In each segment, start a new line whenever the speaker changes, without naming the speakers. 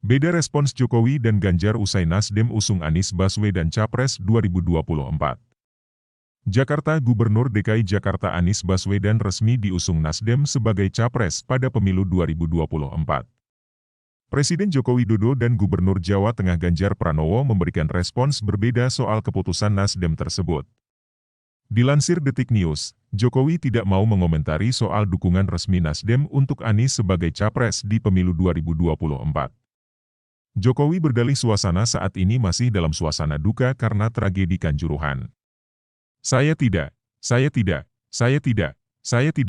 Beda respons Jokowi dan Ganjar usai Nasdem usung Anies Baswedan Capres 2024. Jakarta. Gubernur DKI Jakarta Anies Baswedan resmi diusung Nasdem sebagai Capres pada pemilu 2024. Presiden Joko Widodo dan Gubernur Jawa Tengah Ganjar Pranowo memberikan respons berbeda soal keputusan Nasdem tersebut. Dilansir Detik News, Jokowi tidak mau mengomentari soal dukungan resmi Nasdem untuk Anies sebagai Capres di pemilu 2024. Jokowi berdalih suasana saat ini masih dalam suasana duka karena tragedi Kanjuruhan. Saya tidak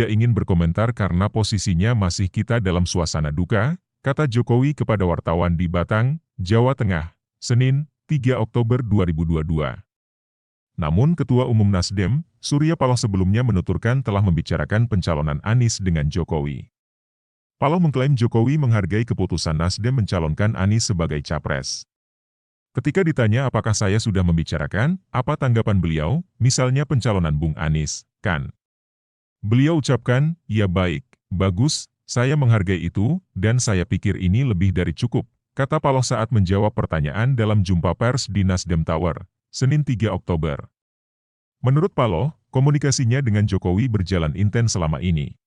ingin berkomentar karena posisinya masih kita dalam suasana duka, kata Jokowi kepada wartawan di Batang, Jawa Tengah, Senin, 3 Oktober 2022. Namun Ketua Umum Nasdem, Surya Paloh sebelumnya menuturkan telah membicarakan pencalonan Anies dengan Jokowi. Paloh mengklaim Jokowi menghargai keputusan Nasdem mencalonkan Anies sebagai Capres. Ketika ditanya apakah saya sudah membicarakan, apa tanggapan beliau, misalnya pencalonan Bung Anies, kan? Beliau ucapkan, ya baik, bagus, saya menghargai itu, dan saya pikir ini lebih dari cukup, kata Paloh saat menjawab pertanyaan dalam jumpa pers di Nasdem Tower, Senin 3 Oktober. Menurut Paloh, komunikasinya dengan Jokowi berjalan intens selama ini.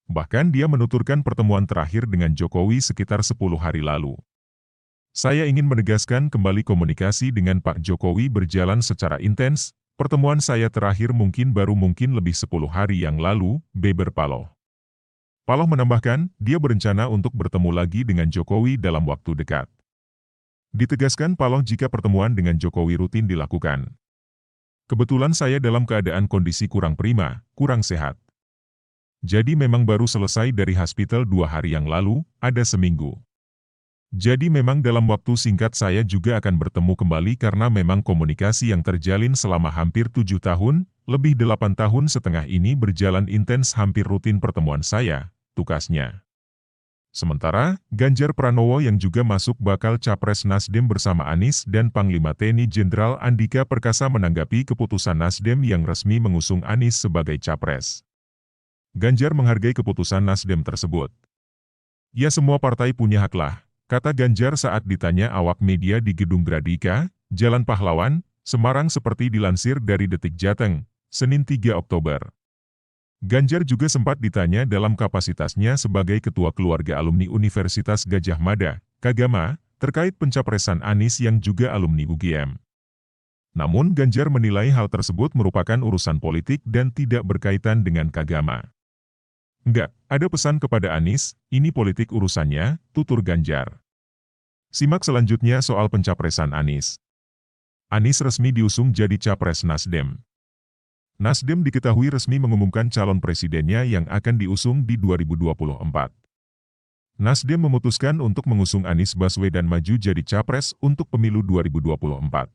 Bahkan dia menuturkan pertemuan terakhir dengan Jokowi sekitar 10 hari lalu. Saya ingin menegaskan kembali komunikasi dengan Pak Jokowi berjalan secara intens, pertemuan saya terakhir mungkin lebih 10 hari yang lalu, beber Paloh. Paloh menambahkan, dia berencana untuk bertemu lagi dengan Jokowi dalam waktu dekat. Ditegaskan Paloh jika pertemuan dengan Jokowi rutin dilakukan. Kebetulan saya dalam keadaan kondisi kurang prima, kurang sehat. Jadi memang baru selesai dari hospital 2 hari yang lalu, ada seminggu. Jadi memang dalam waktu singkat saya juga akan bertemu kembali karena memang komunikasi yang terjalin selama hampir 7 tahun, lebih 8 tahun setengah ini berjalan intens hampir rutin pertemuan saya, tukasnya. Sementara, Ganjar Pranowo yang juga masuk bakal Capres Nasdem bersama Anies dan Panglima TNI Jenderal Andika Perkasa menanggapi keputusan Nasdem yang resmi mengusung Anies sebagai Capres. Ganjar menghargai keputusan Nasdem tersebut. Ya semua partai punya hak lah, kata Ganjar saat ditanya awak media di Gedung Gradika, Jalan Pahlawan, Semarang seperti dilansir dari Detik Jateng, Senin 3 Oktober. Ganjar juga sempat ditanya dalam kapasitasnya sebagai Ketua Keluarga Alumni Universitas Gadjah Mada, Kagama, terkait pencapresan Anies yang juga alumni UGM. Namun Ganjar menilai hal tersebut merupakan urusan politik dan tidak berkaitan dengan Kagama. Enggak, ada pesan kepada Anies, ini politik urusannya, tutur Ganjar. Simak selanjutnya soal pencapresan Anies. Anies resmi diusung jadi Capres Nasdem. Nasdem diketahui resmi mengumumkan calon presidennya yang akan diusung di 2024. Nasdem memutuskan untuk mengusung Anies Baswedan maju jadi Capres untuk pemilu 2024.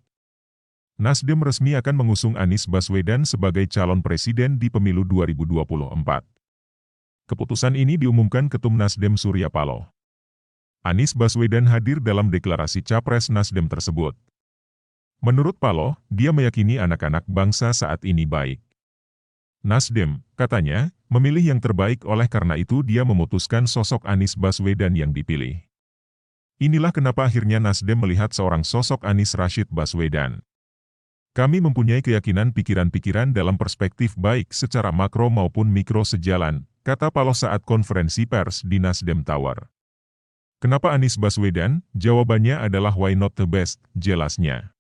Nasdem resmi akan mengusung Anies Baswedan sebagai calon presiden di pemilu 2024. Keputusan ini diumumkan Ketum Nasdem Surya Paloh. Anies Baswedan hadir dalam deklarasi Capres Nasdem tersebut. Menurut Paloh, dia meyakini anak-anak bangsa saat ini baik. Nasdem, katanya, memilih yang terbaik oleh karena itu dia memutuskan sosok Anies Baswedan yang dipilih. Inilah kenapa akhirnya Nasdem melihat seorang sosok Anies Rashid Baswedan. Kami mempunyai keyakinan pikiran-pikiran dalam perspektif baik secara makro maupun mikro sejalan, kata Paloh saat konferensi pers di Nasdem Tower. Kenapa Anies Baswedan? Jawabannya adalah why not the best, jelasnya.